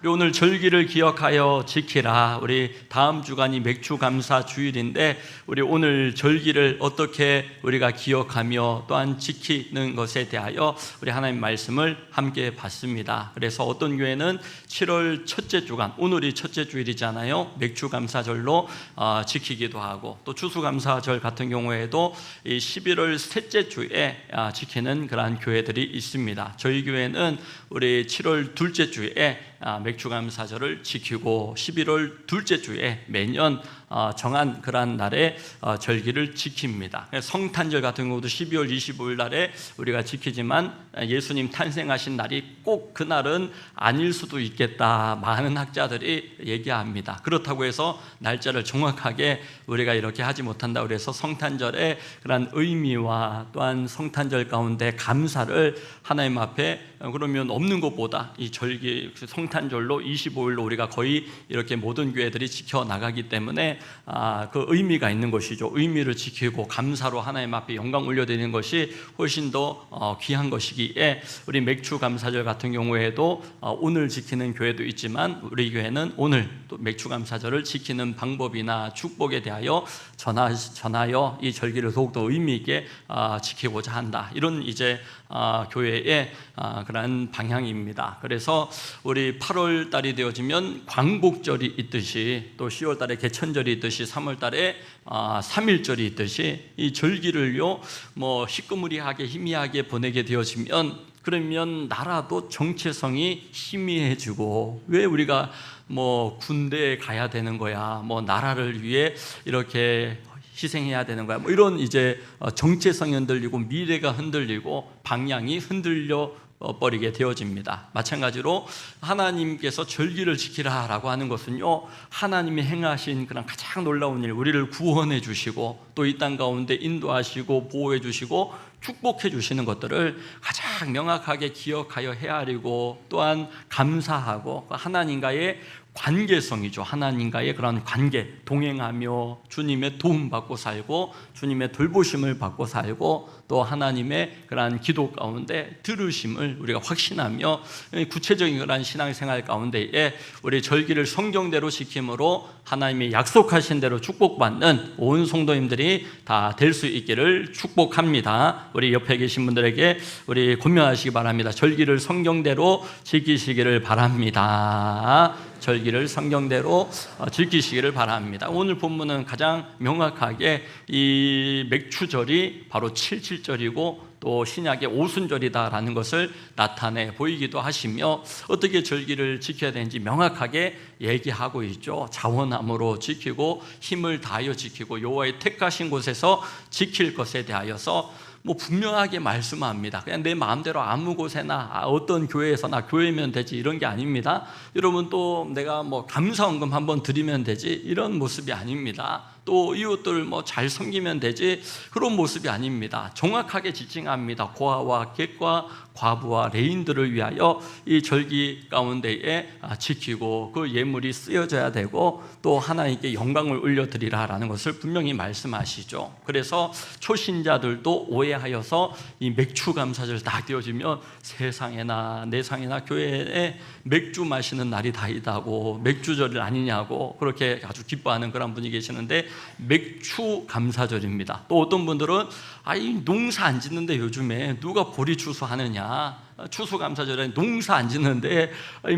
우리 오늘 절기를 기억하여 지키라. 우리 다음 주간이 맥주감사 주일인데 우리 오늘 절기를 어떻게 우리가 기억하며 또한 지키는 것에 대하여 우리 하나님 말씀을 함께 봤습니다. 그래서 어떤 교회는 7월 첫째 주간, 오늘이 첫째 주일이잖아요. 맥주감사절로 지키기도 하고, 또 추수감사절 같은 경우에도 이 11월 셋째 주에 지키는 그러한 교회들이 있습니다. 저희 교회는 우리 7월 둘째 주에 맥주감사절을 지키고 11월 둘째 주에 매년 정한 그러한 날에 절기를 지킵니다. 성탄절 같은 경우도 12월 25일 날에 우리가 지키지만 예수님 탄생하신 날이 꼭 그날은 아닐 수도 있겠다, 많은 학자들이 얘기합니다. 그렇다고 해서 날짜를 정확하게 우리가 이렇게 하지 못한다 그래서 성탄절의 그러한 의미와 또한 성탄절 가운데 감사를 하나님 앞에 그러면 없는 것보다 이 절기 성탄절로 25일로 우리가 거의 이렇게 모든 교회들이 지켜나가기 때문에 그 의미가 있는 것이죠. 의미를 지키고 감사로 하나님 앞에 영광 올려드리는 것이 훨씬 더 귀한 것이기에 우리 맥주감사절 같은 경우에도 오늘 지키는 교회도 있지만 우리 교회는 오늘 또 맥주감사절을 지키는 방법이나 축복에 대하여 전하여 이 절기를 더욱더 의미 있게 지키고자 한다. 이런 이제 교회의 그런 방향입니다. 그래서 우리 8월 달이 되어지면 광복절이 있듯이 또 10월 달에 개천절이 있듯이 3월 달에 3.1절이 있듯이 이 절기를요 시끄무리하게 희미하게 보내게 되어지면 그러면 나라도 정체성이 희미해지고, 왜 우리가 군대에 가야 되는 거야, 나라를 위해 이렇게 희생해야 되는 거야, 이런 이제 정체성이 흔들리고 미래가 흔들리고 방향이 흔들려 버리게 되어집니다. 마찬가지로 하나님께서 절기를 지키라라고 하는 것은요, 하나님이 행하신 그런 가장 놀라운 일, 우리를 구원해 주시고 또 이 땅 가운데 인도하시고 보호해 주시고 축복해 주시는 것들을 가장 명확하게 기억하여 헤아리고 또한 감사하고 하나님과의 관계성이죠. 하나님과의 그런 관계, 동행하며 주님의 도움 받고 살고 주님의 돌보심을 받고 살고 또 하나님의 그러한 기도 가운데 들으심을 우리가 확신하며 구체적인 그러한 신앙생활 가운데에 우리 절기를 성경대로 지킴으로 하나님이 약속하신 대로 축복받는 온 성도님들이 다 될 수 있기를 축복합니다. 우리 옆에 계신 분들에게 우리 권면하시기 바랍니다. 절기를 성경대로 지키시기를 바랍니다. 절기를 성경대로 지키시기를 바랍니다. 오늘 본문은 가장 명확하게 이 맥주절이 바로 77절이고 또 신약의 오순절이다라는 것을 나타내 보이기도 하시며, 어떻게 절기를 지켜야 되는지 명확하게 얘기하고 있죠. 자원함으로 지키고 힘을 다하여 지키고 여호와의 택하신 곳에서 지킬 것에 대하여서 분명하게 말씀합니다. 그냥 내 마음대로 아무 곳에나 어떤 교회에서나 교회면 되지 이런 게 아닙니다. 여러분 또 내가 감사헌금 한번 드리면 되지 이런 모습이 아닙니다. 또 이웃들 잘 섬기면 되지 그런 모습이 아닙니다. 정확하게 지칭합니다. 고아와 객과 과부와 레인들을 위하여 이 절기 가운데에 지키고 그 예물이 쓰여져야 되고 또 하나님께 영광을 올려드리라라는 것을 분명히 말씀하시죠. 그래서 초신자들도 오해하여서 이 맥주감사절 딱 되어지면 세상에나 내상에나 교회에 맥주 마시는 날이 다이다고 맥주절이 아니냐고 그렇게 아주 기뻐하는 그런 분이 계시는데, 맥주감사절입니다. 또 어떤 분들은 농사 안 짓는데 요즘에 누가 보리 추수하느냐, 추수감사절에 농사 안 짓는데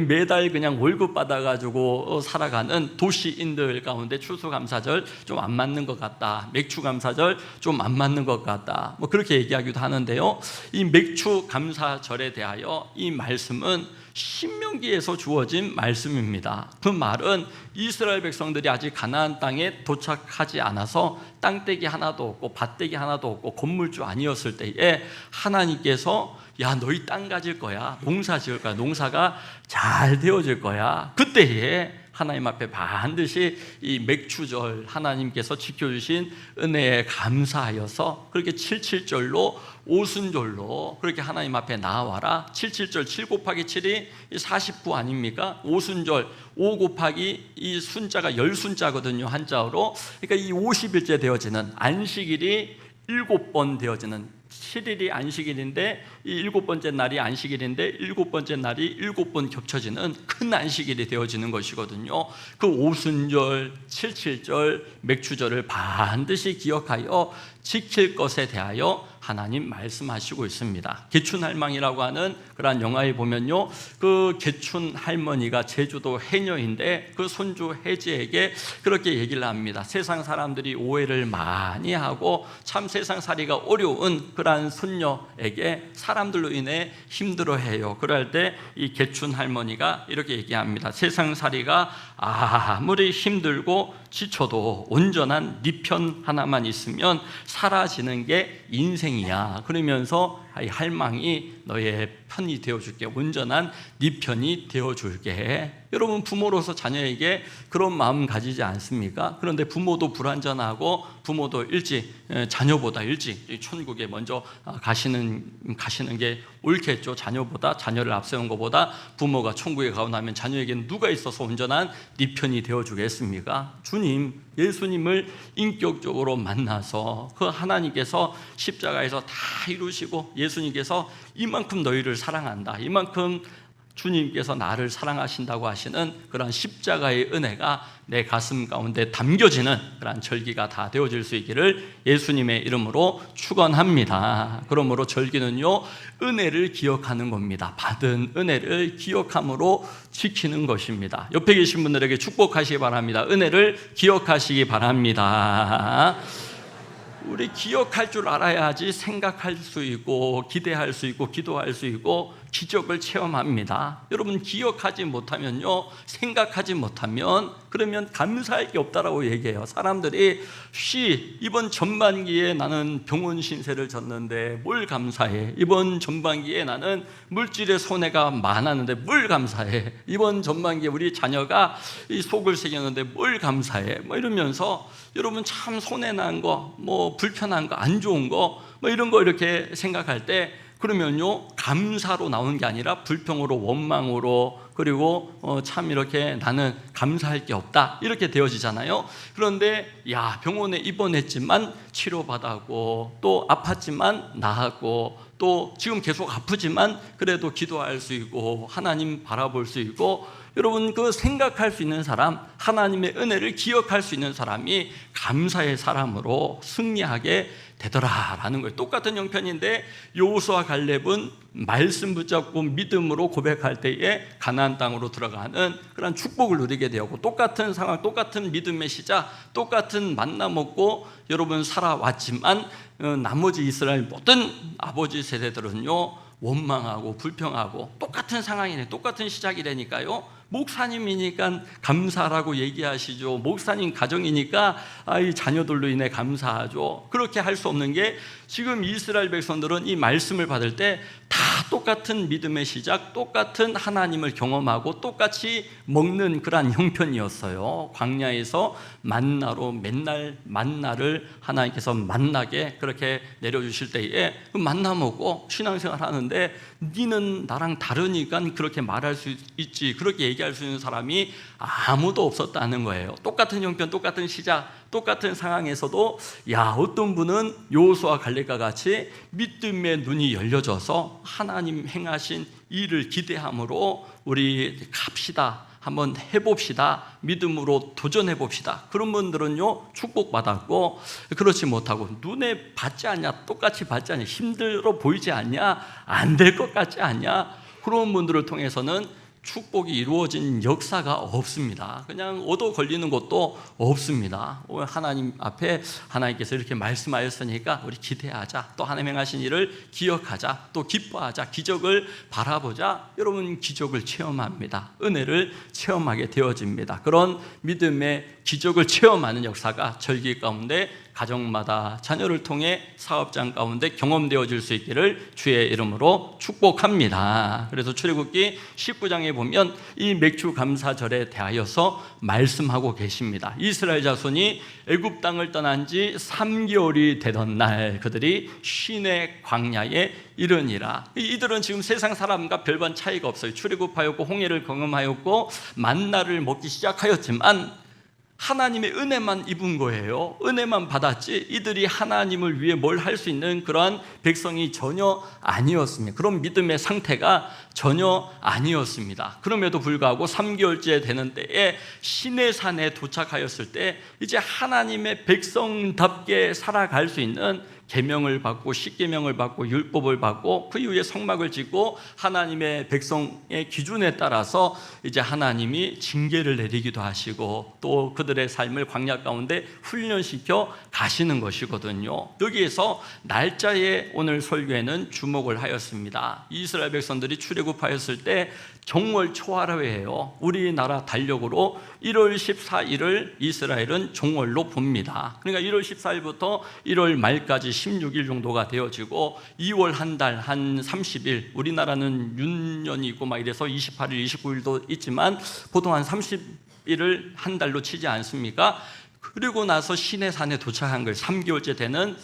매달 그냥 월급 받아가지고 살아가는 도시인들 가운데 추수감사절 좀 안 맞는 것 같다, 맥주감사절 좀 안 맞는 것 같다, 그렇게 얘기하기도 하는데요. 이 맥주감사절에 대하여 이 말씀은 신명기에서 주어진 말씀입니다. 그 말은 이스라엘 백성들이 아직 가나안 땅에 도착하지 않아서 땅떼기 하나도 없고 밭떼기 하나도 없고 건물주 아니었을 때에 하나님께서 너희 땅 가질 거야, 농사 지을 거야, 농사가 잘 되어질 거야, 그때에 하나님 앞에 반드시 이 맥주절 하나님께서 지켜주신 은혜에 감사하여서 그렇게 77절로 오순절로 그렇게 하나님 앞에 나와라. 77절 7 곱하기 7이 49 아닙니까? 오순절 5 곱하기 이 순자가 열순자거든요, 한자어로. 그러니까 이 50일째 되어지는 안식일이 7번 되어지는 7일이 안식일인데 이 일곱 번째 날이 안식일인데 일곱 번째 날이 일곱 번 겹쳐지는 큰 안식일이 되어지는 것이거든요. 그 오순절, 칠칠절, 맥주절을 반드시 기억하여 지킬 것에 대하여 하나님 말씀하시고 있습니다. 개춘할망이라고 하는 그러한 영화에 보면요, 그 개춘 할머니가 제주도 해녀인데 그 손주 혜지에게 그렇게 얘기를 합니다. 세상 사람들이 오해를 많이 하고 참 세상살이가 어려운 그러한 손녀에게 사람들로 인해 힘들어해요. 그럴 때 이 개춘 할머니가 이렇게 얘기합니다. 세상살이가 아무리 힘들고 지쳐도 온전한 네 편 하나만 있으면 사라지는 게 인생이야. 그러면서 이 할망이 너의 편이 되어줄게. 온전한 네 편이 되어줄게. 여러분, 부모로서 자녀에게 그런 마음 가지지 않습니까? 그런데 부모도 불완전하고 부모도 일찍, 자녀보다 일찍 천국에 먼저 가시는 게 옳겠죠. 자녀보다, 자녀를 앞세운 것보다 부모가 천국에 가고 나면 자녀에게는 누가 있어서 온전한 네 편이 되어주겠습니까? 주님, 예수님을 인격적으로 만나서 그 하나님께서 십자가에서 다 이루시고 예수님께서 이만큼 너희를 사랑한다, 이만큼 주님께서 나를 사랑하신다고 하시는 그런 십자가의 은혜가 내 가슴 가운데 담겨지는 그런 절기가 다 되어질 수 있기를 예수님의 이름으로 축원합니다. 그러므로 절기는요, 은혜를 기억하는 겁니다. 받은 은혜를 기억함으로 지키는 것입니다. 옆에 계신 분들에게 축복하시기 바랍니다. 은혜를 기억하시기 바랍니다. 우리 기억할 줄 알아야지 생각할 수 있고 기대할 수 있고 기도할 수 있고 기적을 체험합니다. 여러분, 기억하지 못하면요, 생각하지 못하면 그러면 감사할 게 없다라고 얘기해요. 사람들이 이번 전반기에 나는 병원 신세를 졌는데 뭘 감사해? 이번 전반기에 나는 물질의 손해가 많았는데 뭘 감사해? 이번 전반기에 우리 자녀가 이 속을 새겼는데 뭘 감사해? 뭐 이러면서 여러분, 참 손해난 거, 뭐 불편한 거, 안 좋은 거, 뭐 이런 거 이렇게 생각할 때 그러면요, 감사로 나오는 게 아니라 불평으로, 원망으로, 그리고 참 이렇게 나는 감사할 게 없다 이렇게 되어지잖아요. 그런데 병원에 입원했지만 치료받았고, 또 아팠지만 나았고, 또 지금 계속 아프지만 그래도 기도할 수 있고 하나님 바라볼 수 있고, 여러분, 그 생각할 수 있는 사람, 하나님의 은혜를 기억할 수 있는 사람이 감사의 사람으로 승리하게 되더라라는 거예요. 똑같은 형편인데 여호수아 갈렙은 말씀 붙잡고 믿음으로 고백할 때에 가나안 땅으로 들어가는 그런 축복을 누리게 되었고, 똑같은 상황, 똑같은 믿음의 시작, 똑같은 만나 먹고 여러분 살아왔지만 나머지 이스라엘 모든 아버지 세대들은요, 원망하고 불평하고 똑같은 상황이네, 똑같은 시작이라니까요. 목사님이니까 감사라고 얘기하시죠. 목사님 가정이니까 이 자녀들로 인해 감사하죠. 그렇게 할 수 없는 게, 지금 이스라엘 백성들은 이 말씀을 받을 때 다 똑같은 믿음의 시작, 똑같은 하나님을 경험하고 똑같이 먹는 그러한 형편이었어요. 광야에서 만나로 맨날 만나를 하나님께서 만나게 그렇게 내려주실 때에 그 만나 먹고 신앙생활 하는데, 니는 나랑 다르니까 그렇게 말할 수 있지, 그렇게 얘기할 수 있는 사람이 아무도 없었다는 거예요. 똑같은 형편, 똑같은 시작, 똑같은 상황에서도 어떤 분은 여호수아 갈렙과 같이 믿음의 눈이 열려져서 하나님 행하신 일을 기대함으로 우리 갑시다, 한번 해봅시다, 믿음으로 도전해봅시다. 그런 분들은요, 축복받았고, 그렇지 못하고 눈에 받지 않냐, 똑같이 받지 않냐, 힘들어 보이지 않냐, 안 될 것 같지 않냐, 그런 분들을 통해서는 축복이 이루어진 역사가 없습니다. 그냥 얻어 걸리는 것도 없습니다. 하나님 앞에 하나님께서 이렇게 말씀하였으니까 우리 기대하자, 또 하나님 행하신 일을 기억하자, 또 기뻐하자, 기적을 바라보자. 여러분, 기적을 체험합니다. 은혜를 체험하게 되어집니다. 그런 믿음의 기적을 체험하는 역사가 절기 가운데 가정마다 자녀를 통해 사업장 가운데 경험되어질 수 있기를 주의 이름으로 축복합니다. 그래서 출애굽기 19장에 보면 이 맥주 감사절에 대하여서 말씀하고 계십니다. 이스라엘 자손이 애굽 땅을 떠난 지 3개월이 되던 날 그들이 시내 광야에 이르니라. 이들은 지금 세상 사람과 별반 차이가 없어요. 출애굽하였고 홍해를 경험하였고 만나를 먹기 시작하였지만 하나님의 은혜만 입은 거예요. 은혜만 받았지 이들이 하나님을 위해 뭘 할 수 있는 그러한 백성이 전혀 아니었습니다. 그런 믿음의 상태가 전혀 아니었습니다. 그럼에도 불구하고 3개월째 되는 때에 시내산에 도착하였을 때 이제 하나님의 백성답게 살아갈 수 있는 계명을 받고 십계명을 받고 율법을 받고 그 이후에 성막을 짓고 하나님의 백성의 기준에 따라서 이제 하나님이 징계를 내리기도 하시고 또 그들의 삶을 광야 가운데 훈련시켜 가시는 것이거든요. 여기에서 날짜에 오늘 설교에는 주목을 하였습니다. 이스라엘 백성들이 출애굽하였을 때 정월 초하라고 해요. 우리나라 달력으로 1월 14일을 이스라엘은 정월로 봅니다. 그러니까 1월 14일부터 1월 말까지 16일 정도가 되어지고 2월 한 달 한 30일, 우리나라는 윤년이 있고 막 이래서 28일, 29일도 있지만 보통 한 30일을 한 달로 치지 않습니까? 그리고 나서 시내산에 도착한 거예요. 3개월째 되는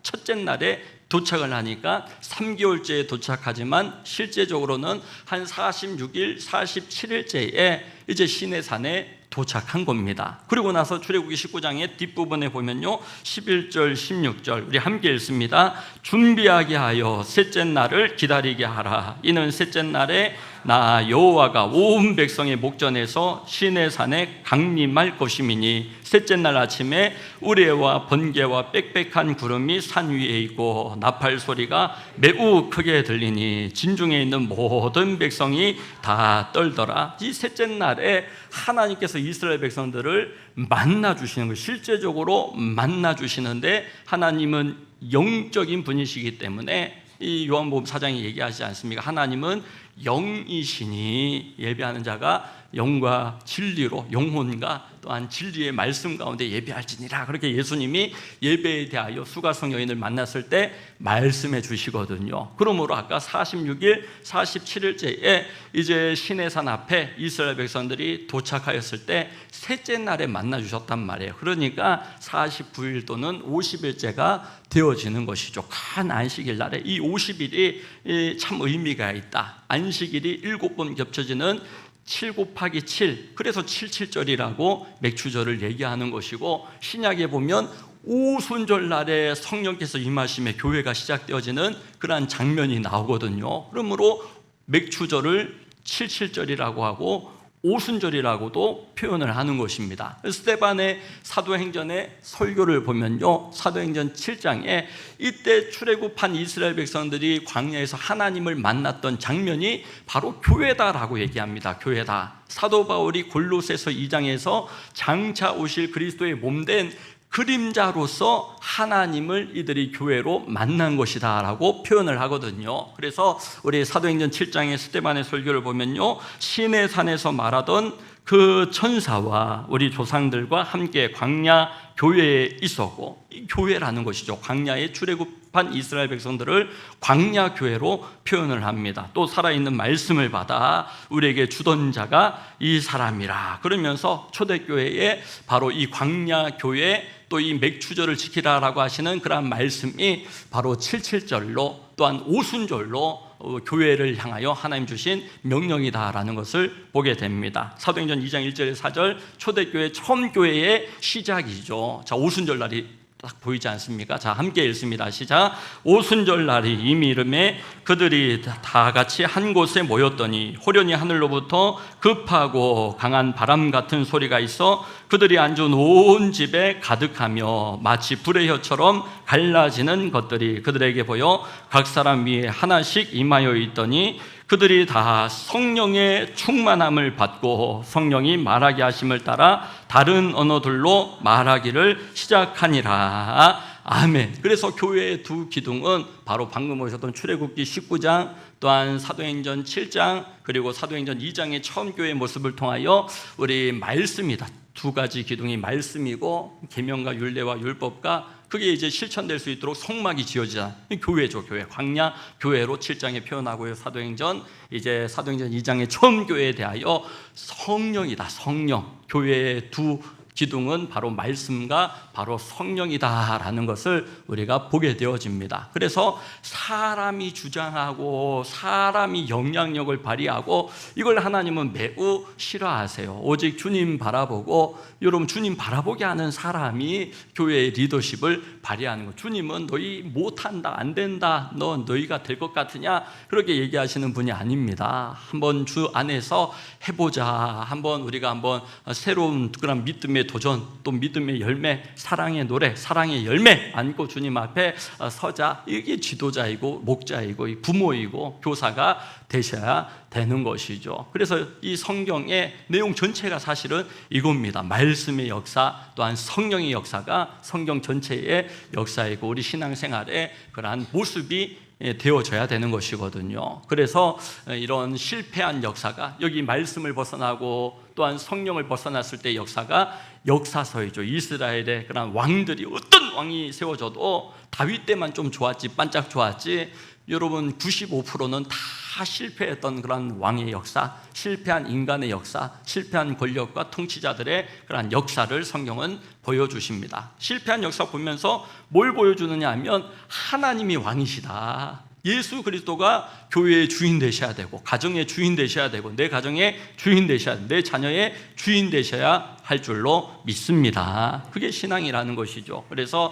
첫째 날에 도착을 하니까 3개월째에 도착하지만 실제적으로는 한 46일, 47일째에 이제 시내산에 도착한 겁니다. 그리고 나서 출애굽기 19장의 뒷부분에 보면요 11절, 16절 우리 함께 읽습니다. 준비하게 하여 셋째 날을 기다리게 하라. 이는 셋째 날에 나 여호와가 온 백성의 목전에서 시내산에 강림할 것임이니 셋째 날 아침에 우레와 번개와 빽빽한 구름이 산 위에 있고 나팔 소리가 매우 크게 들리니 진중에 있는 모든 백성이 다 떨더라. 이 셋째 날에 하나님께서 이스라엘 백성들을 만나 주시는 것, 실제적으로 만나 주시는데 하나님은 영적인 분이시기 때문에 이 요한복음 4장이 얘기하지 않습니까? 하나님은 영이시니 예배하는 자가 영과 진리로 영혼과 또한 진리의 말씀 가운데 예배할지니라. 그렇게 예수님이 예배에 대하여 수가성 여인을 만났을 때 말씀해 주시거든요. 그러므로 아까 46일, 47일째에 이제 시내산 앞에 이스라엘 백성들이 도착하였을 때 셋째 날에 만나 주셨단 말이에요. 그러니까 49일 또는 50일째가 되어지는 것이죠. 큰 안식일 날에 이 50일이 참 의미가 있다. 안식일이 7번 겹쳐지는 7 곱하기 7, 그래서 77절이라고 맥추절을 얘기하는 것이고, 신약에 보면 오순절 날에 성령께서 임하심에 교회가 시작되어지는 그러한 장면이 나오거든요. 그러므로 맥추절을 77절이라고 하고 오순절이라고도 표현을 하는 것입니다. 스데반의 사도행전의 설교를 보면요, 사도행전 7장에 이때 출애굽한 이스라엘 백성들이 광야에서 하나님을 만났던 장면이 바로 교회다라고 얘기합니다. 교회다. 사도 바울이 골로새서 2장에서 장차 오실 그리스도의 몸된 그림자로서 하나님을 이들이 교회로 만난 것이다 라고 표현을 하거든요. 그래서 우리 사도행전 7장의 스데반의 설교를 보면요, 시내산에서 말하던 그 천사와 우리 조상들과 함께 광야 교회에 있었고, 이 교회라는 것이죠. 광야에 출애굽한 이스라엘 백성들을 광야 교회로 표현을 합니다. 또 살아있는 말씀을 받아 우리에게 주던 자가 이 사람이라 그러면서 초대교회에 바로 이 광야 교회 또 이 맥추절을 지키라라고 하시는 그러한 말씀이 바로 77절로 또한 오순절로 교회를 향하여 하나님 주신 명령이다라는 것을 보게 됩니다. 사도행전 2장 1절에서 4절 초대교회 처음 교회의 시작이죠. 자, 오순절 날이 딱 보이지 않습니까? 자, 함께 읽습니다. 시작. 오순절 날이 이미 이름에 그들이 다 같이 한 곳에 모였더니 호련히 하늘로부터 급하고 강한 바람 같은 소리가 있어 그들이 앉은 온 집에 가득하며 마치 불의 혀처럼 갈라지는 것들이 그들에게 보여 각 사람 위에 하나씩 임하여 있더니 그들이 다 성령의 충만함을 받고 성령이 말하게 하심을 따라 다른 언어들로 말하기를 시작하니라. 아멘. 그래서 교회의 두 기둥은 바로 방금 오셨던 출애굽기 19장 또한 사도행전 7장 그리고 사도행전 2장의 처음 교회의 모습을 통하여 우리 말씀이다. 두 가지 기둥이 말씀이고 계명과 율례와 율법과 그게 이제 실천될 수 있도록 성막이 지어지자. 교회죠, 교회. 광야 교회로 7장에 표현하고요. 사도행전 2장의 처음 교회에 대하여 성령이다. 성령. 교회의 두 기둥은 바로 말씀과 바로 성령이다라는 것을 우리가 보게 되어집니다. 그래서 사람이 주장하고 사람이 영향력을 발휘하고 이걸 하나님은 매우 싫어하세요. 오직 주님 바라보고, 여러분 주님 바라보게 하는 사람이 교회의 리더십을 발휘하는 것. 주님은 너희 못한다, 안 된다, 너희가 될 것 같으냐, 그렇게 얘기하시는 분이 아닙니다. 한번 주 안에서 해보자, 한번 우리가 한번 새로운 그런 믿음의 도전, 또 믿음의 열매, 사랑의 노래, 사랑의 열매 안고 주님 앞에 서자. 이게 지도자이고 목자이고 부모이고 교사가 되셔야 되는 것이죠. 그래서 이 성경의 내용 전체가 사실은 이겁니다. 말씀의 역사, 또한 성령의 역사가 성경 전체의 역사이고 우리 신앙생활의 그러한 모습이 되어져야 되는 것이거든요. 그래서 이런 실패한 역사가, 여기 말씀을 벗어나고 또한 성령을 벗어났을 때 역사가 역사서이죠. 이스라엘의 그런 왕들이, 어떤 왕이 세워져도 다윗 때만 좀 좋았지, 반짝 좋았지, 여러분 95%는 다 실패했던 그런 왕의 역사, 실패한 인간의 역사, 실패한 권력과 통치자들의 그런 역사를 성경은 보여주십니다. 실패한 역사 보면서 뭘 보여주느냐 하면 하나님이 왕이시다, 예수 그리스도가 교회의 주인 되셔야 되고, 가정의 주인 되셔야 되고, 내 가정의 주인 되셔야 되고, 내 자녀의 주인 되셔야 할 줄로 믿습니다. 그게 신앙이라는 것이죠. 그래서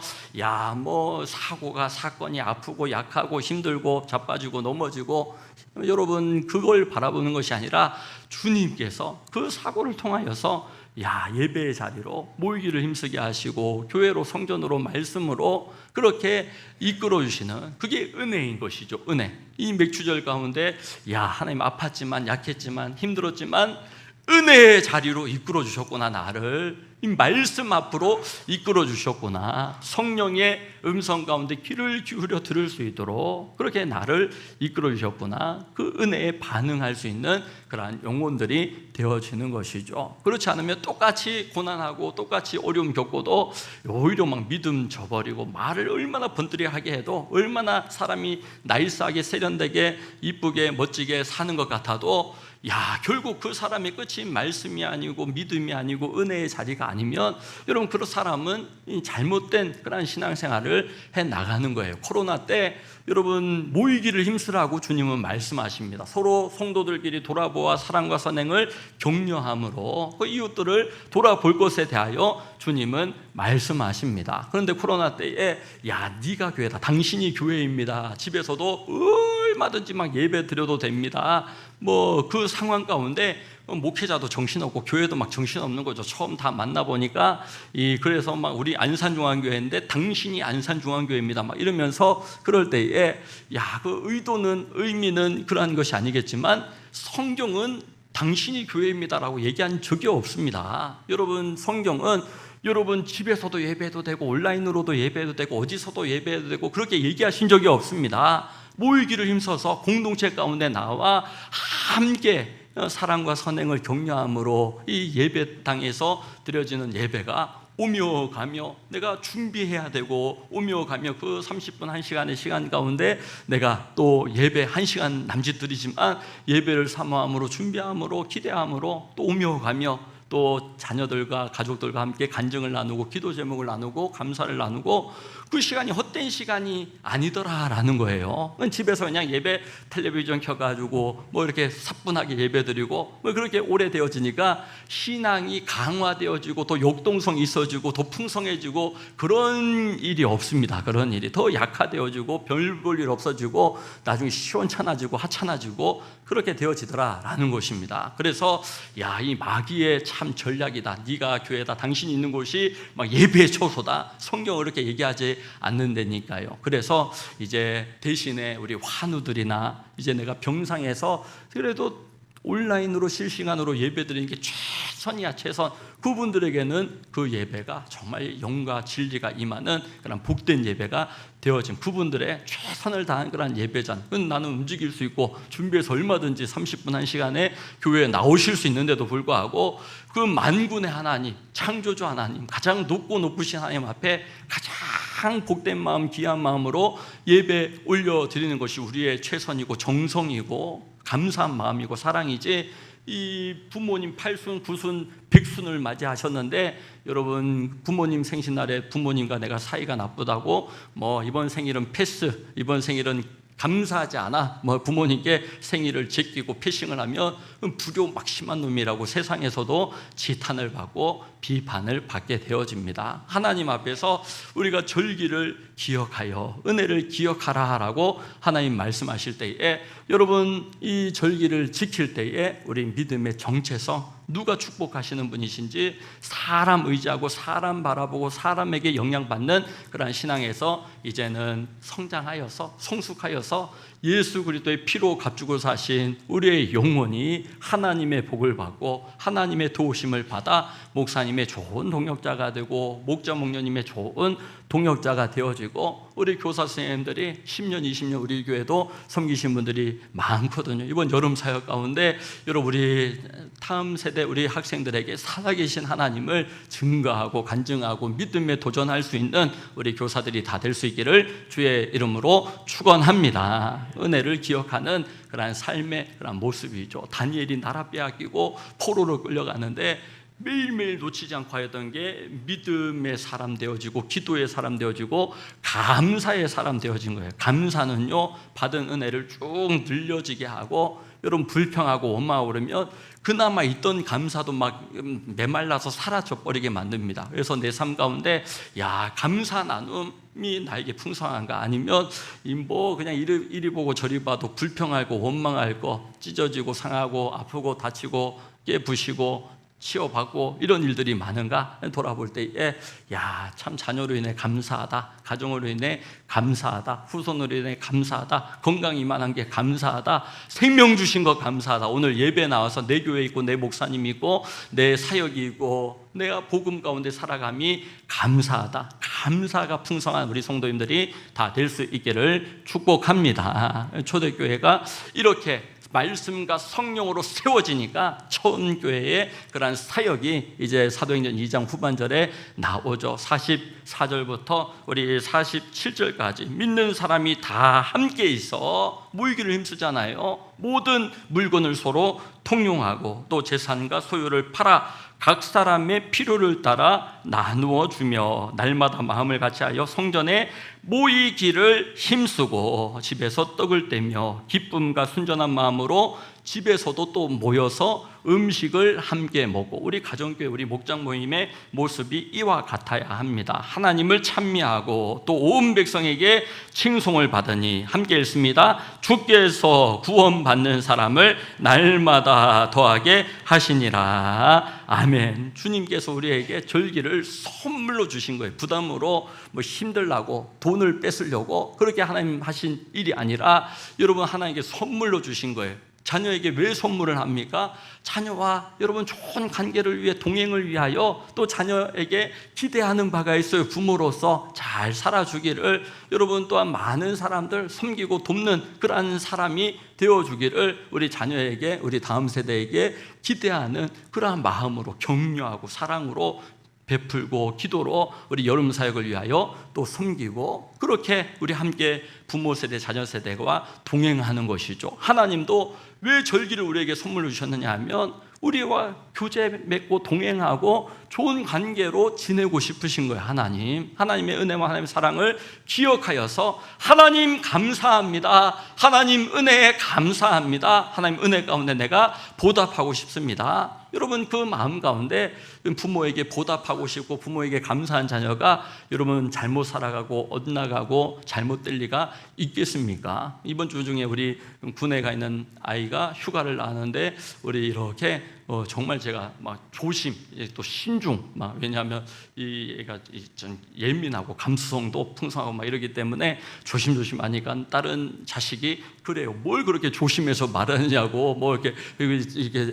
사고가, 사건이 아프고 약하고 힘들고 자빠지고 넘어지고, 여러분 그걸 바라보는 것이 아니라 주님께서 그 사고를 통하여서 예배의 자리로 모이기를 힘쓰게 하시고 교회로, 성전으로, 말씀으로 그렇게 이끌어 주시는, 그게 은혜인 것이죠. 은혜. 이 맥주절 가운데 하나님 아팠지만, 약했지만, 힘들었지만 은혜의 자리로 이끌어 주셨구나. 나를 이 말씀 앞으로 이끌어 주셨구나. 성령의 음성 가운데 귀를 기울여 들을 수 있도록 그렇게 나를 이끌어 주셨구나. 그 은혜에 반응할 수 있는 그러한 영혼들이 되어지는 것이죠. 그렇지 않으면 똑같이 고난하고 똑같이 어려움 겪고도 오히려 막 믿음 저버리고, 말을 얼마나 번뜨리하게 해도, 얼마나 사람이 나이스하게 세련되게 이쁘게 멋지게 사는 것 같아도 결국 그 사람의 끝이 말씀이 아니고 믿음이 아니고 은혜의 자리가 아니면, 여러분 그런 사람은 잘못된 그런 신앙생활을 해 나가는 거예요. 코로나 때 여러분 모이기를 힘쓰라고 주님은 말씀하십니다. 서로 성도들끼리 돌아보아 사랑과 선행을 격려함으로 그 이웃들을 돌아볼 것에 대하여 주님은 말씀하십니다. 그런데 코로나 때에 네가 교회다, 당신이 교회입니다, 집에서도 얼마든지 막 예배 드려도 됩니다, 그 상황 가운데 목회자도 정신없고 교회도 막 정신없는 거죠. 처음 다 만나보니까 그래서 막 우리 안산중앙교회인데 당신이 안산중앙교회입니다 막 이러면서, 그럴 때에 그 의미는 그러한 것이 아니겠지만 성경은 당신이 교회입니다라고 얘기한 적이 없습니다. 여러분 성경은 여러분 집에서도 예배해도 되고 온라인으로도 예배해도 되고 어디서도 예배해도 되고 그렇게 얘기하신 적이 없습니다. 모이기를 힘써서 공동체 가운데 나와 함께 사랑과 선행을 격려함으로 이 예배당에서 드려지는 예배가 오며 가며 내가 준비해야 되고, 오며 가며 그 30분 1시간의 시간 가운데 내가 또 예배 1시간 남짓 드리지만 예배를 사모함으로, 준비함으로, 기대함으로 또 오며 가며 또 자녀들과 가족들과 함께 간증을 나누고 기도 제목을 나누고 감사를 나누고, 그 시간이 헛된 시간이 아니더라라는 거예요. 집에서 그냥 예배 텔레비전 켜가지고 이렇게 사뿐하게 예배드리고 그렇게 오래되어지니까 신앙이 강화되어지고 더 역동성이 있어지고 더 풍성해지고 그런 일이 없습니다. 그런 일이 더 약화되어지고 별 볼 일 없어지고 나중에 시원찮아지고 하찮아지고 그렇게 되어지더라라는 것입니다. 그래서 이 마귀의 참 전략이다, 네가 교회다, 당신이 있는 곳이 막 예배의 초소다, 성경을 이렇게 얘기하지 않는다니까요. 그래서 이제 대신에 우리 환우들이나 이제 내가 병상에서 그래도 온라인으로 실시간으로 예배드리는 게 최선이야, 최선. 그분들에게는 그 예배가 정말 영과 진리가 임하는 그런 복된 예배가 되어진, 그분들의 최선을 다한 그런 예배전. 나는 움직일 수 있고 준비해서 얼마든지 30분 1시간에 교회에 나오실 수 있는데도 불구하고 그 만군의 하나님, 창조주 하나님, 가장 높고 높으신 하나님 앞에 가장 복된 마음, 귀한 마음으로 예배 올려드리는 것이 우리의 최선이고 정성이고 감사한 마음이고 사랑이지, 이 부모님 8순, 9순, 100순을 맞이하셨는데 여러분 부모님 생신날에 부모님과 내가 사이가 나쁘다고 뭐 이번 생일은 패스, 이번 생일은 감사하지 않아, 뭐 부모님께 생일을 제끼고 패싱을 하면 불효 막 심한 놈이라고 세상에서도 지탄을 받고 비판을 받게 되어집니다. 하나님 앞에서 우리가 절기를 기억하여 은혜를 기억하라라고 하나님 말씀하실 때에 여러분 이 절기를 지킬 때에 우리 믿음의 정체성, 누가 축복하시는 분이신지 사람 의지하고 사람 바라보고 사람에게 영향받는 그러한 신앙에서 이제는 성장하여서 성숙하여서 예수 그리스도의 피로 값주고 사신 우리의 영혼이 하나님의 복을 받고 하나님의 도우심을 받아 목사님의 좋은 동역자가 되고 목자 목녀님의 좋은 동역자가 되어지고, 우리 교사 선생님들이 10년 20년 우리 교회도 섬기신 분들이 많거든요. 이번 여름 사역 가운데 여러분 우리 다음 세대 우리 학생들에게 살아계신 하나님을 증거하고 간증하고 믿음에 도전할 수 있는 우리 교사들이 다 될 수 있기를 주의 이름으로 축원합니다. 은혜를 기억하는 그러한 삶의 그러한 모습이죠. 다니엘이 나라 빼앗기고 포로로 끌려가는데 매일매일 놓치지 않고 하였던 게 믿음의 사람 되어지고 기도의 사람 되어지고 감사의 사람 되어진 거예요. 감사는요, 받은 은혜를 쭉 늘려지게 하고, 여러분 불평하고 원망하고 그러면 그나마 있던 감사도 막 메말라서 사라져버리게 만듭니다. 그래서 내 삶 가운데 야, 감사 나눔이 나에게 풍성한가, 아니면 뭐 그냥 이리 보고 저리 봐도 불평하고 원망하고 찢어지고 상하고 아프고 다치고 깨부시고 치유받고 이런 일들이 많은가 돌아볼 때에 야, 참 자녀로 인해 감사하다, 가정으로 인해 감사하다, 후손으로 인해 감사하다, 건강 이만한 게 감사하다, 생명 주신 거 감사하다. 오늘 예배 나와서 내 교회 있고 내 목사님이 있고 내 사역이 있고 내가 복음 가운데 살아감이 감사하다. 감사가 풍성한 우리 성도님들이 다 될 수 있기를 축복합니다. 초대교회가 이렇게 말씀과 성령으로 세워지니까 초원교회의 그러한 사역이 이제 사도행전 2장 후반절에 나오죠. 44절부터 우리 47절까지 믿는 사람이 다 함께 있어 모이기를 힘쓰잖아요. 모든 물건을 서로 통용하고 또 재산과 소유를 팔아 각 사람의 필요를 따라 나누어 주며 날마다 마음을 같이하여 성전에 모이기를 힘쓰고 집에서 떡을 떼며 기쁨과 순전한 마음으로 집에서도 또 모여서 음식을 함께 먹고, 우리 가정교회 우리 목장 모임의 모습이 이와 같아야 합니다. 하나님을 찬미하고 또 온 백성에게 칭송을 받으니, 함께 읽습니다. 주께서 구원받는 사람을 날마다 더하게 하시니라. 아멘. 주님께서 우리에게 절기를 선물로 주신 거예요. 부담으로 뭐 힘들라고 돈을 뺏으려고 그렇게 하나님 하신 일이 아니라 여러분 하나님께 선물로 주신 거예요. 자녀에게 왜 선물을 합니까? 자녀와 여러분 좋은 관계를 위해, 동행을 위하여, 또 자녀에게 기대하는 바가 있어요. 부모로서 잘 살아주기를, 여러분 또한 많은 사람들 섬기고 돕는 그러한 사람이 되어주기를 우리 자녀에게, 우리 다음 세대에게 기대하는 그러한 마음으로 격려하고 사랑으로 베풀고 기도로 우리 여름 사역을 위하여 또 섬기고, 그렇게 우리 함께 부모 세대, 자녀 세대와 동행하는 것이죠. 하나님도 왜 절기를 우리에게 선물로 주셨느냐 하면 우리와 교제 맺고 동행하고 좋은 관계로 지내고 싶으신 거예요. 하나님의 은혜와 하나님의 사랑을 기억하여서 하나님 감사합니다, 하나님 은혜에 감사합니다, 하나님 은혜 가운데 내가 보답하고 싶습니다. 여러분 그 마음 가운데 부모에게 보답하고 싶고 부모에게 감사한 자녀가 여러분 잘못 살아가고 엇나가고 잘못될 리가 있겠습니까? 이번 주 중에 우리 군에 가 있는 아이가 휴가를 나왔는데 우리 이렇게 정말 제가 막 조심, 또 신중, 막 왜냐하면 이 애가 좀 예민하고 감수성도 풍성하고 막 이러기 때문에 조심조심하니까 다른 자식이 그래요. 뭘 그렇게 조심해서 말하느냐고, 뭐 이렇게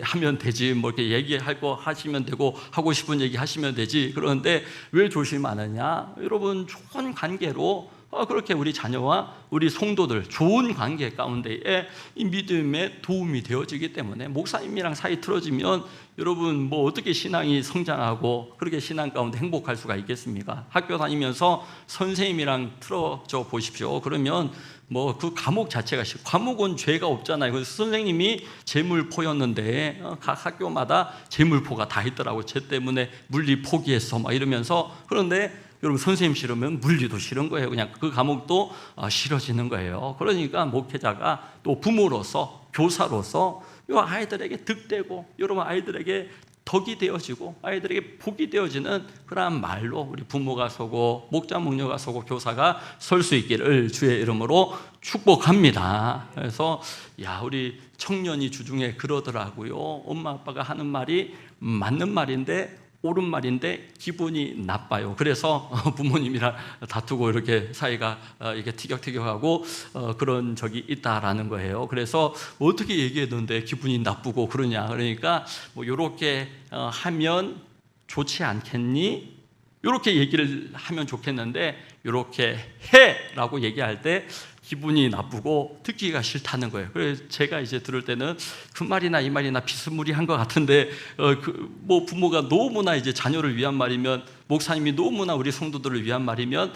하면 되지, 뭐 이렇게 얘기할 거 하시면 되고 하고 싶은 얘기 하시면 되지. 그런데 왜 조심 안 하냐? 여러분 좋은 관계로 그렇게 우리 자녀와 우리 성도들 좋은 관계 가운데에 이 믿음에 도움이 되어지기 때문에 목사님이랑 사이 틀어지면 여러분 뭐 어떻게 신앙이 성장하고 그렇게 신앙 가운데 행복할 수가 있겠습니까? 학교 다니면서 선생님이랑 틀어져 보십시오. 그러면 뭐 그 과목 자체가 과목은 죄가 없잖아요. 그래서 선생님이 재물포였는데 각 학교마다 재물포가 다 있더라고요. 쟤 때문에 물리 포기했어 막 이러면서. 그런데 여러분 선생님 싫으면 물리도 싫은 거예요. 그냥 그 과목도 싫어지는 거예요. 그러니까 목회자가 또 부모로서 교사로서 이 아이들에게 득되고 여러분 아이들에게 덕이 되어지고 아이들에게 복이 되어지는 그러한 말로 우리 부모가 서고 목자 목녀가 서고 교사가 설 수 있기를 주의 이름으로 축복합니다. 그래서 우리 청년이 주중에 그러더라고요. 엄마 아빠가 하는 말이 맞는 말인데 옳은 말인데 기분이 나빠요. 그래서 부모님이랑 다투고 이렇게 사이가 이렇게 티격태격하고 그런 적이 있다라는 거예요. 그래서 어떻게 얘기했는데 기분이 나쁘고 그러냐. 그러니까 뭐 이렇게 하면 좋지 않겠니? 이렇게 얘기를 하면 좋겠는데 이렇게 해라고 얘기할 때 기분이 나쁘고 듣기가 싫다는 거예요. 그래서 제가 이제 들을 때는 그 말이나 이 말이나 비스무리한 것 같은데 뭐 부모가 너무나 이제 자녀를 위한 말이면 목사님이 너무나 우리 성도들을 위한 말이면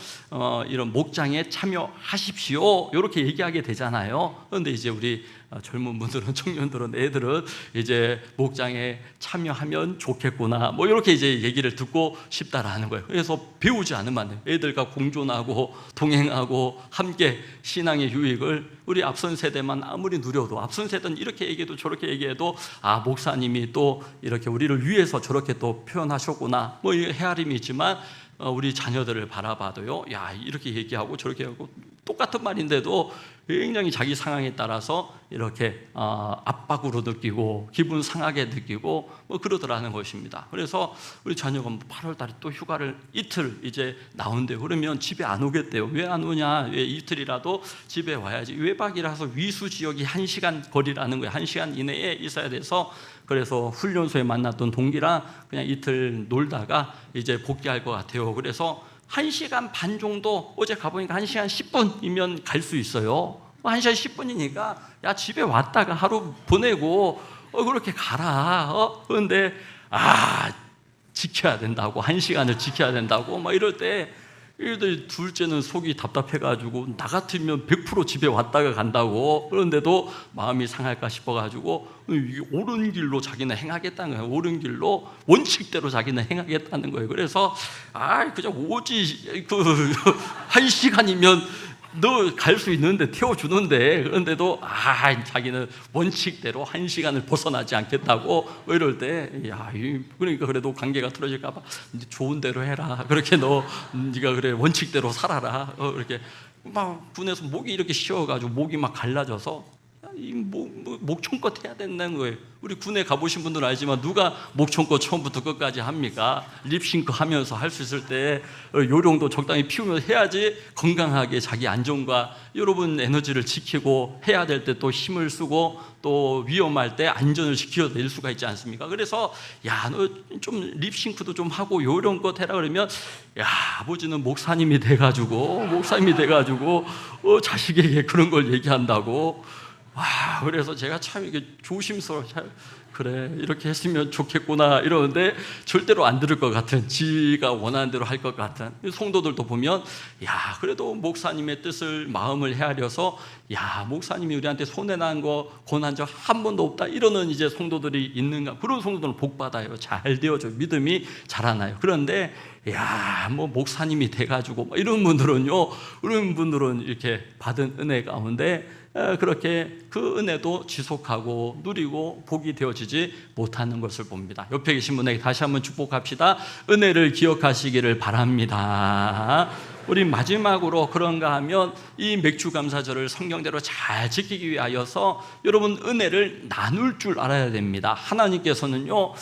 이런 목장에 참여하십시오 이렇게 얘기하게 되잖아요. 그런데 이제 우리 젊은 분들은 청년들은 애들은 이제 목장에 참여하면 좋겠구나 뭐 이렇게 이제 얘기를 듣고 싶다라는 거예요. 그래서 배우지 않으면 안 돼요. 애들과 공존하고 동행하고 함께 신앙의 유익을 우리 앞선 세대만 아무리 누려도 앞선 세대는 이렇게 얘기해도 저렇게 얘기해도 목사님이 또 이렇게 우리를 위해서 저렇게 또 표현하셨구나 뭐 헤아림이 있지만 우리 자녀들을 바라봐도요, 이렇게 얘기하고 저렇게 하고 똑같은 말인데도 굉장히 자기 상황에 따라서 이렇게 압박으로 느끼고 기분 상하게 느끼고 뭐 그러더라는 것입니다. 그래서 우리 자녀가 8월 달에 또 휴가를 이틀 이제 나온대요. 그러면 집에 안 오겠대요. 왜 안 오냐? 왜 이틀이라도 집에 와야지. 외박이라서 위수 지역이 1시간 거리라는 거예요. 1시간 이내에 있어야 돼서. 그래서 훈련소에 만났던 동기랑 그냥 이틀 놀다가 이제 복귀할 것 같아요. 그래서 1시간 반 정도 어제 가보니까 1시간 10분이면 갈 수 있어요. 1시간 10분이니까 집에 왔다가 하루 보내고 그렇게 가라. 그런데 지켜야 된다고 1시간을 지켜야 된다고 막 이럴 때 얘들 둘째는 속이 답답해가지고 나 같으면 100% 집에 왔다가 간다고. 그런데도 마음이 상할까 싶어가지고 옳은 길로 자기는 행하겠다는 거예요. 옳은 길로 원칙대로 자기는 행하겠다는 거예요. 그래서 그냥 오지 1시간이면 너 갈 수 있는데 태워주는데 그런데도 자기는 원칙대로 1시간을 벗어나지 않겠다고 이럴 때 그러니까 그래도 관계가 틀어질까 봐 좋은 대로 해라. 그렇게 네가 그래 원칙대로 살아라. 이렇게 막 군에서 목이 이렇게 쉬어가지고 목이 막 갈라져서 목청껏 해야 된다는 거예요. 우리 군에 가보신 분들은 알지만 누가 목청껏 처음부터 끝까지 합니까? 립싱크 하면서 할 수 있을 때 요령도 적당히 피우면서 해야지 건강하게 자기 안전과 여러분 에너지를 지키고 해야 될 때 또 힘을 쓰고 또 위험할 때 안전을 지켜낼 수가 있지 않습니까? 그래서 너 좀 립싱크도 좀 하고 요령껏 해라 그러면 아버지는 목사님이 돼가지고 자식에게 그런 걸 얘기한다고. 그래서 제가 참 이게 조심스러워. 그래 이렇게 했으면 좋겠구나 이러는데 절대로 안 들을 것 같은, 지가 원하는 대로 할 것 같은 성도들도 보면 그래도 목사님의 뜻을 마음을 헤아려서 목사님이 우리한테 손해난 거 권한 적 한 번도 없다 이러는 이제 성도들이 있는가. 그런 성도들은 복 받아요. 잘 되어져 믿음이 자라나요. 그런데 뭐 목사님이 돼가지고 이런 분들은 이렇게 받은 은혜 가운데 그렇게 그 은혜도 지속하고 누리고 복이 되어지지 못하는 것을 봅니다. 옆에 계신 분에게 다시 한번 축복합시다. 은혜를 기억하시기를 바랍니다. 우리 마지막으로 그런가 하면 이 맥주감사절을 성경대로 잘 지키기 위하여서 여러분 은혜를 나눌 줄 알아야 됩니다. 하나님께서는요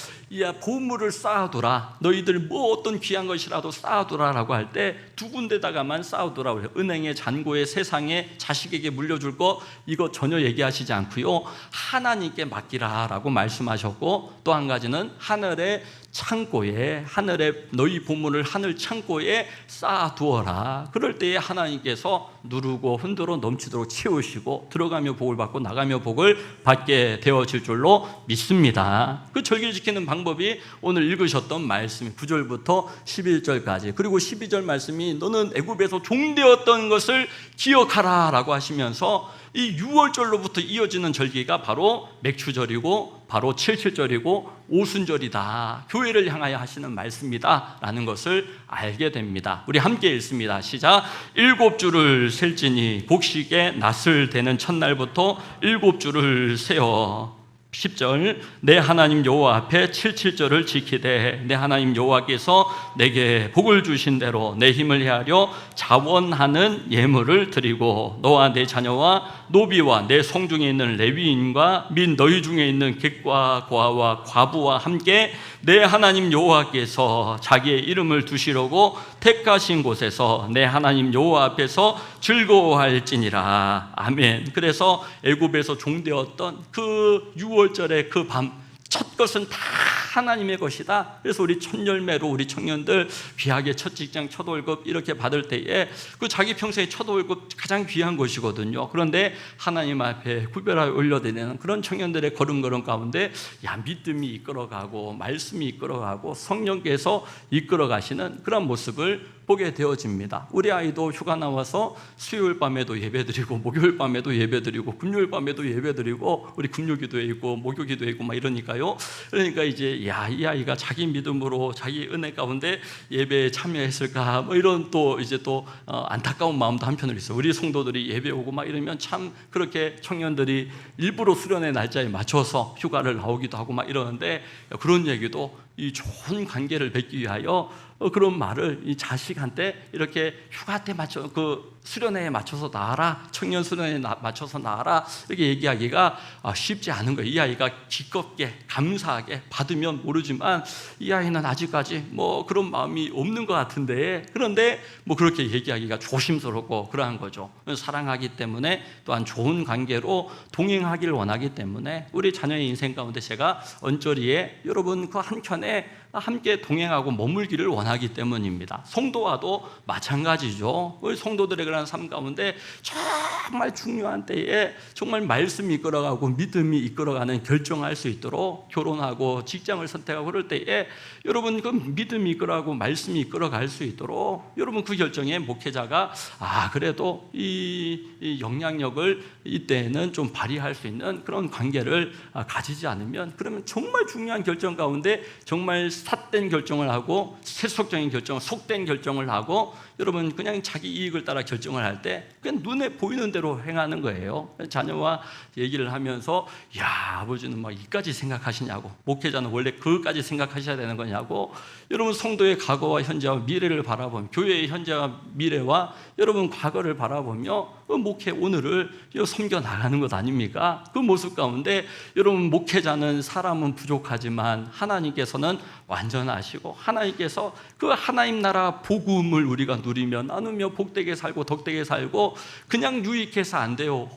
보물을 쌓아두라, 너희들 뭐 어떤 귀한 것이라도 쌓아두라라고 할 때 두 군데다가만 쌓아두라고 해요. 은행에 잔고에 세상에 자식에게 물려줄 거 이거 전혀 얘기하시지 않고요, 하나님께 맡기라라고 말씀하셨고, 또 한 가지는 하늘에 창고에, 하늘에 너희 보물을 하늘 창고에 쌓아두어라. 그럴 때에 하나님께서 누르고 흔들어 넘치도록 채우시고 들어가며 복을 받고 나가며 복을 받게 되어질 줄로 믿습니다. 그 절기를 지키는 방법이 오늘 읽으셨던 말씀 9절부터 11절까지, 그리고 12절 말씀이 너는 애굽에서 종되었던 것을 기억하라 라고 하시면서 이 6월절로부터 이어지는 절기가 바로 맥추절이고 바로 77절이고 오순절이다, 교회를 향하여 하시는 말씀이다 라는 것을 알게 됩니다. 우리 함께 읽습니다. 시작. 7주를 셀지니 곡식의 낫을 대는 첫날부터 7주를 세어 10절 내 하나님 여호와 앞에 77절을 지키되 내 하나님 여호와께서 내게 복을 주신 대로 내 힘을 헤아려 자원하는 예물을 드리고 너와 내 자녀와 노비와 내 성중에 있는 레위인과 및 너희 중에 있는 객과 고아와 과부와 함께 내 하나님 여호와께서 자기의 이름을 두시려고 택하신 곳에서 내 하나님 여호와 앞에서 즐거워할지니라. 아멘. 그래서 애굽에서 종되었던 그 6월절의 그 밤, 첫 것은 다 하나님의 것이다. 그래서 우리 첫 열매로 우리 청년들 귀하게 첫 직장, 첫 월급 이렇게 받을 때에 그 자기 평생의 첫 월급 가장 귀한 것이거든요. 그런데 하나님 앞에 구별하여 올려드리는 그런 청년들의 걸음걸음 가운데 믿음이 이끌어가고 말씀이 이끌어가고 성령께서 이끌어가시는 그런 모습을 보게 되어집니다. 우리 아이도 휴가 나와서 수요일 밤에도 예배드리고 목요일 밤에도 예배드리고 금요일 밤에도 예배드리고 우리 금요기도회 있고 목요기도회 있고 막 이러니까요. 그러니까 이제 이 아이가 자기 믿음으로 자기 은혜 가운데 예배에 참여했을까 뭐 이런 또 이제 또 안타까운 마음도 한편으로 있어요. 우리 성도들이 예배 오고 막 이러면 참 그렇게 청년들이 일부러 수련의 날짜에 맞춰서 휴가를 나오기도 하고 막 이러는데, 그런 얘기도 이 좋은 관계를 맺기 위하여 그런 말을 이 자식한테 이렇게 휴가 때 맞춰 그 수련회에 맞춰서 나와라, 청년 수련회에 맞춰서 나와라 이렇게 얘기하기가 쉽지 않은 거예요. 이 아이가 기껍게 감사하게 받으면 모르지만 이 아이는 아직까지 뭐 그런 마음이 없는 것 같은데, 그런데 뭐 그렇게 얘기하기가 조심스럽고 그러한 거죠. 사랑하기 때문에 또한 좋은 관계로 동행하기를 원하기 때문에 우리 자녀의 인생 가운데 제가 언저리에 여러분 그 한켠에 함께 동행하고 머물기를 원하기 때문입니다. 성도와도 마찬가지죠. 우리 성도들의 그런 삶 가운데 정말 중요한 때에 정말 말씀이 이끌어가고 믿음이 이끌어가는 결정할 수 있도록 결혼하고 직장을 선택하고 그럴 때에 여러분 그 믿음이 이끌어가고 말씀이 이끌어갈 수 있도록 여러분 그 결정에 목회자가 그래도 이 영향력을 이때는 좀 발휘할 수 있는 그런 관계를 가지지 않으면, 그러면 정말 중요한 결정 가운데 정말 삿된 결정을 하고 세속적인 결정, 속된 결정을 하고 여러분 그냥 자기 이익을 따라 결정을 할 때 그냥 눈에 보이는 대로 행하는 거예요. 자녀와 얘기를 하면서 아버지는 막 이까지 생각하시냐고, 목회자는 원래 그것까지 생각하셔야 되는 거냐고, 여러분 성도의 과거와 현재와 미래를 바라보며 교회의 현재와 미래와 여러분 과거를 바라보며 목회 오늘을 섬겨 나가는 것 아닙니까? 그 모습 가운데 여러분 목회자는 사람은 부족하지만 하나님께서는 완전하시고 하나님께서 그 하나님 나라 복음을 우리가 누리며 나누며 복되게 살고 덕되게 살고 그냥 유익해서 안 돼요.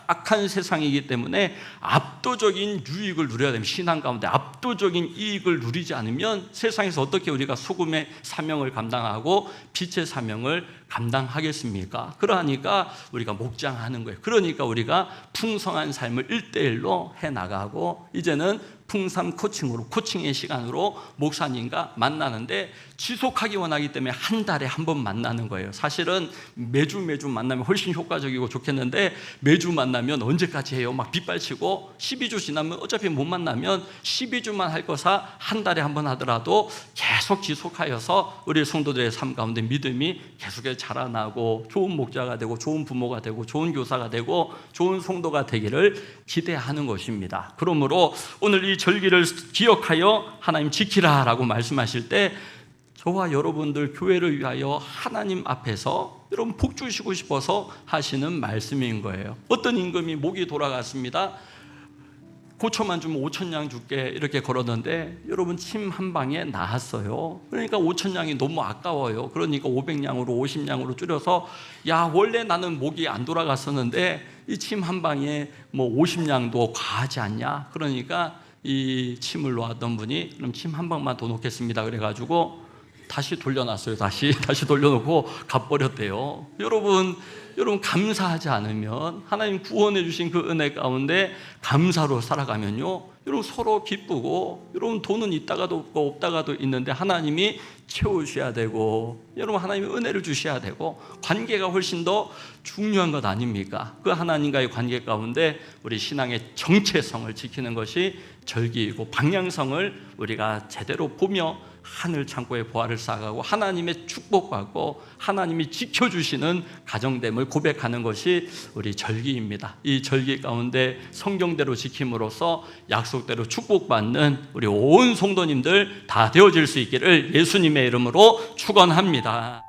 악한 세상이기 때문에 압도적인 유익을 누려야 됩니다. 신앙 가운데 압도적인 이익을 누리지 않으면 세상에서 어떻게 우리가 소금의 사명을 감당하고 빛의 사명을 감당하겠습니까? 그러니까 우리가 목장하는 거예요. 그러니까 우리가 풍성한 삶을 1대1로 해나가고 이제는 풍삼 코칭으로, 코칭의 시간으로 목사님과 만나는데 지속하기 원하기 때문에 한 달에 한 번 만나는 거예요. 사실은 매주 만나면 훨씬 효과적이고 좋겠는데 매주 만나면 언제까지 해요? 막 빗발치고 12주 지나면 어차피 못 만나면 12주만 할 거사 한 달에 한 번 하더라도 계속 지속하여서 우리 성도들의 삶 가운데 믿음이 계속해서 자라나고 좋은 목자가 되고 좋은 부모가 되고 좋은 교사가 되고 좋은 성도가 되기를 기대하는 것입니다. 그러므로 오늘 이 절기를 기억하여 하나님 지키라 라고 말씀하실 때 저와 여러분들 교회를 위하여 하나님 앞에서 여러분 복 주시고 싶어서 하시는 말씀인 거예요. 어떤 임금이 목이 돌아갔습니다. 고초만 주면 5,000양 줄게 이렇게 걸었는데 여러분 침 한 방에 나았어요. 그러니까 5,000양이 너무 아까워요. 그러니까 500양으로 50양으로 줄여서 원래 나는 목이 안 돌아갔었는데 이 침 한 방에 뭐 50양도 과하지 않냐? 그러니까 이 침을 놓았던 분이 그럼 침 한 방만 더 놓겠습니다 그래가지고 다시 돌려놨어요. 다시 돌려놓고 가버렸대요. 여러분 감사하지 않으면, 하나님 구원해 주신 그 은혜 가운데 감사로 살아가면요, 여러분 서로 기쁘고, 여러분 돈은 있다가도 없고 없다가도 있는데 하나님이 채우셔야 되고, 여러분 하나님이 은혜를 주셔야 되고, 관계가 훨씬 더 중요한 것 아닙니까? 그 하나님과의 관계 가운데 우리 신앙의 정체성을 지키는 것이 절기이고, 방향성을 우리가 제대로 보며 하늘 창고에 보화를 쌓아가고 하나님의 축복받고 하나님이 지켜주시는 가정됨을 고백하는 것이 우리 절기입니다. 이 절기 가운데 성경대로 지킴으로써 약속대로 축복받는 우리 온 성도님들 다 되어질 수 있기를 예수님의 이름으로 축원합니다.